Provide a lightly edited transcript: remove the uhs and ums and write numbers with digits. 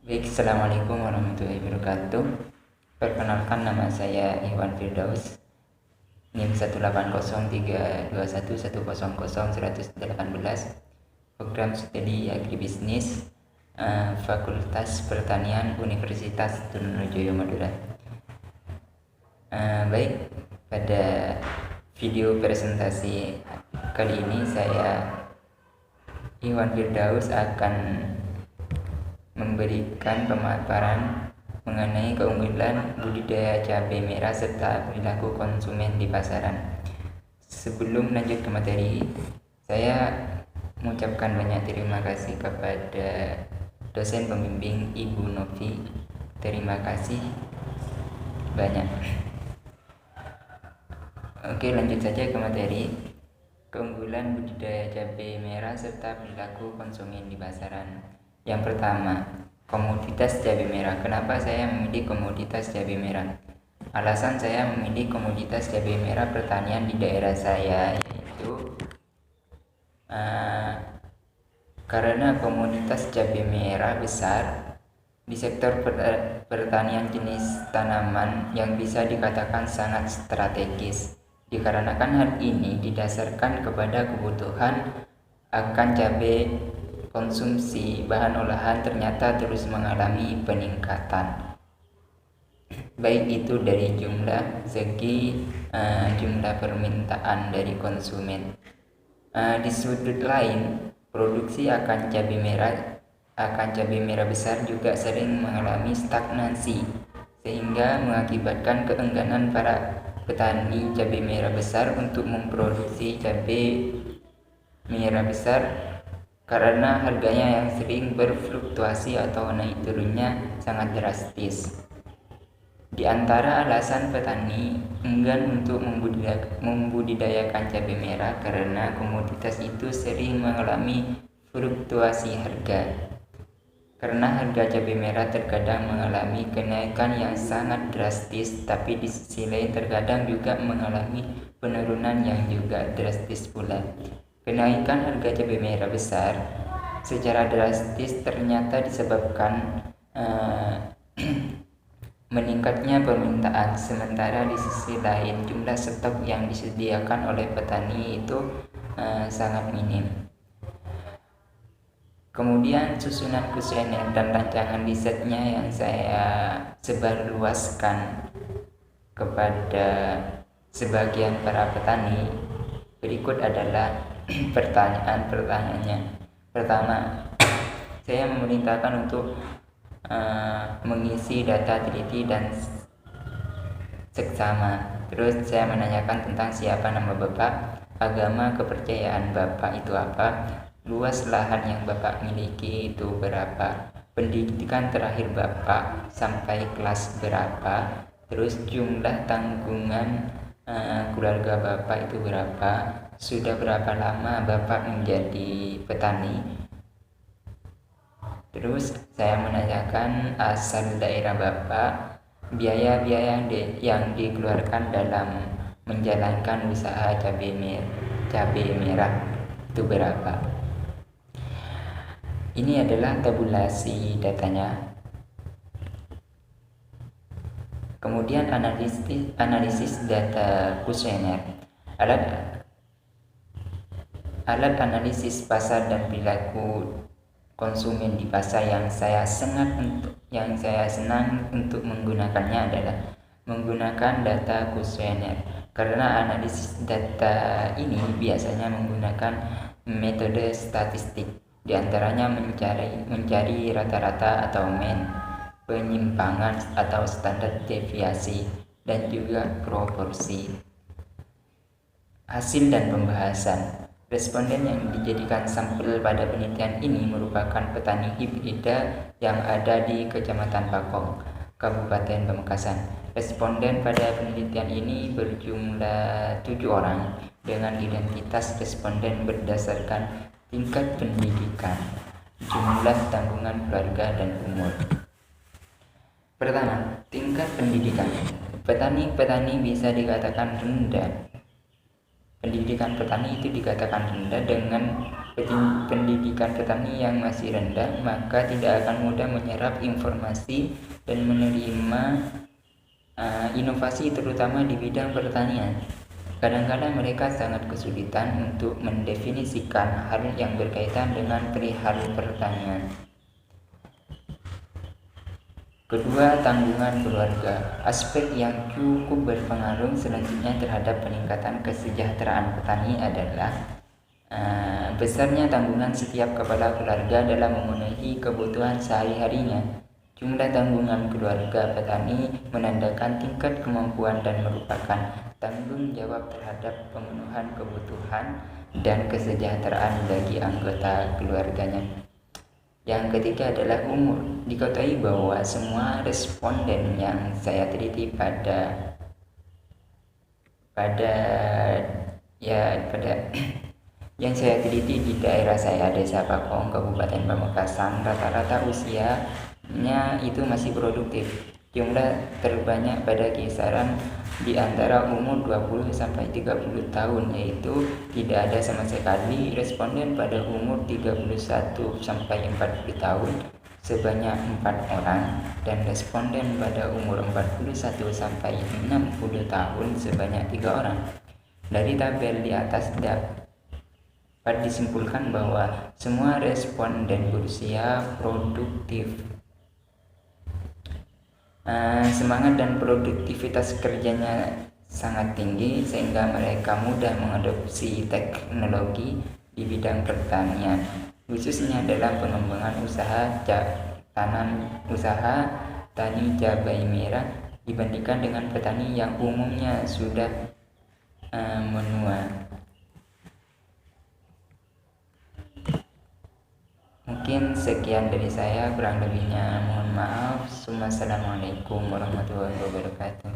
Baik, Assalamualaikum warahmatullahi wabarakatuh. Perkenalkan, nama saya Iwan Firdaus, NIM 18032110018, program studi agribisnis, Fakultas Pertanian Universitas Trunojoyo Madura. Baik, pada video presentasi kali ini saya Iwan Firdaus akan memberikan pemaparan mengenai keunggulan budidaya cabai merah serta perilaku konsumen di pasaran. Sebelum lanjut ke materi, saya mengucapkan banyak terima kasih kepada dosen pembimbing Ibu Novi. Terima kasih banyak. Oke, lanjut saja ke materi. Keunggulan budidaya cabai merah serta perilaku konsumen di pasaran. Yang pertama, komoditas cabai merah. Kenapa saya memilih komoditas cabai merah? Alasan saya memilih komoditas cabai merah pertanian di daerah saya yaitu karena komoditas cabai merah besar di sektor pertanian jenis tanaman yang bisa dikatakan sangat strategis. Dikarenakan hal ini didasarkan kepada kebutuhan akan cabai, konsumsi bahan olahan ternyata terus mengalami peningkatan, baik itu dari segi jumlah permintaan dari konsumen. Di sudut lain, produksi akan cabai merah besar juga sering mengalami stagnasi, sehingga mengakibatkan keengganan para petani cabai merah besar untuk memproduksi cabai merah besar karena harganya yang sering berfluktuasi atau naik turunnya sangat drastis. Di antara alasan petani enggan untuk membudidayakan cabai merah karena komoditas itu sering mengalami fluktuasi harga. Karena harga cabai merah terkadang mengalami kenaikan yang sangat drastis, tapi di sisi lain terkadang juga mengalami penurunan yang juga drastis pula. Kenaikan harga cabai merah besar secara drastis ternyata disebabkan meningkatnya permintaan, sementara di sisi lain jumlah stok yang disediakan oleh petani itu sangat minim. Kemudian susunan kuesioner dan rancangan risetnya yang saya sebarluaskan kepada sebagian para petani berikut adalah pertanyaannya. Pertama, saya memerintahkan untuk mengisi data teliti dan seksama. Terus saya menanyakan tentang siapa nama Bapak, agama kepercayaan Bapak itu apa, luas lahan yang Bapak miliki itu berapa, pendidikan terakhir Bapak sampai kelas berapa, terus jumlah tanggungan keluarga Bapak itu berapa, sudah berapa lama Bapak menjadi petani. Terus saya menanyakan asal daerah Bapak, biaya-biaya yang dikeluarkan dalam menjalankan usaha cabai merah itu berapa. Ini adalah tabulasi datanya. Kemudian analisis data kuesioner. Alat analisis pasar dan perilaku konsumen di pasar yang saya senang untuk menggunakannya adalah menggunakan data kuesioner. Karena analisis data ini biasanya menggunakan metode statistik, diantaranya mencari rata-rata atau mean, penyimpangan atau standar deviasi, dan juga proporsi. Hasil dan pembahasan. Responden yang dijadikan sampel pada penelitian ini merupakan petani hibrida yang ada di Kecamatan Pakong, Kabupaten Pamekasan. Responden pada penelitian ini berjumlah 7 orang dengan identitas responden berdasarkan tingkat pendidikan, jumlah tanggungan keluarga, dan umur. Pertama, tingkat pendidikan. Petani bisa dikatakan rendah. Pendidikan petani itu dikatakan rendah dengan pendidikan petani yang masih rendah, maka tidak akan mudah menyerap informasi dan menerima inovasi terutama di bidang pertanian. Kadang-kadang mereka sangat kesulitan untuk mendefinisikan hal yang berkaitan dengan perihal pertanian. Kedua, tanggungan keluarga. Aspek yang cukup berpengaruh selanjutnya terhadap peningkatan kesejahteraan petani adalah besarnya tanggungan setiap kepala keluarga dalam memenuhi kebutuhan sehari-harinya. Jumlah tanggungan keluarga petani menandakan tingkat kemampuan dan merupakan tanggung jawab terhadap pemenuhan kebutuhan dan kesejahteraan bagi anggota keluarganya. Yang ketiga adalah umur. Diketahui bahwa semua responden yang saya teliti pada yang saya teliti di daerah saya, Desa Pakong, Kabupaten Pamekasan, rata-rata usianya itu masih produktif. Jumlah terbanyak pada kisaran di antara umur 20 sampai 30 tahun, yaitu tidak ada sama sekali responden pada umur 31 sampai 40 tahun sebanyak 4 orang, dan responden pada umur 41 sampai 60 tahun sebanyak 3 orang. Dari tabel di atas dapat disimpulkan bahwa semua responden berusia produktif. Semangat dan produktivitas kerjanya sangat tinggi sehingga mereka mudah mengadopsi teknologi di bidang pertanian, khususnya dalam pengembangan usaha tani cabai merah dibandingkan dengan petani yang umumnya sudah menua. Mungkin sekian dari saya, kurang lebihnya mohon maaf. Assalamualaikum warahmatullahi wabarakatuh.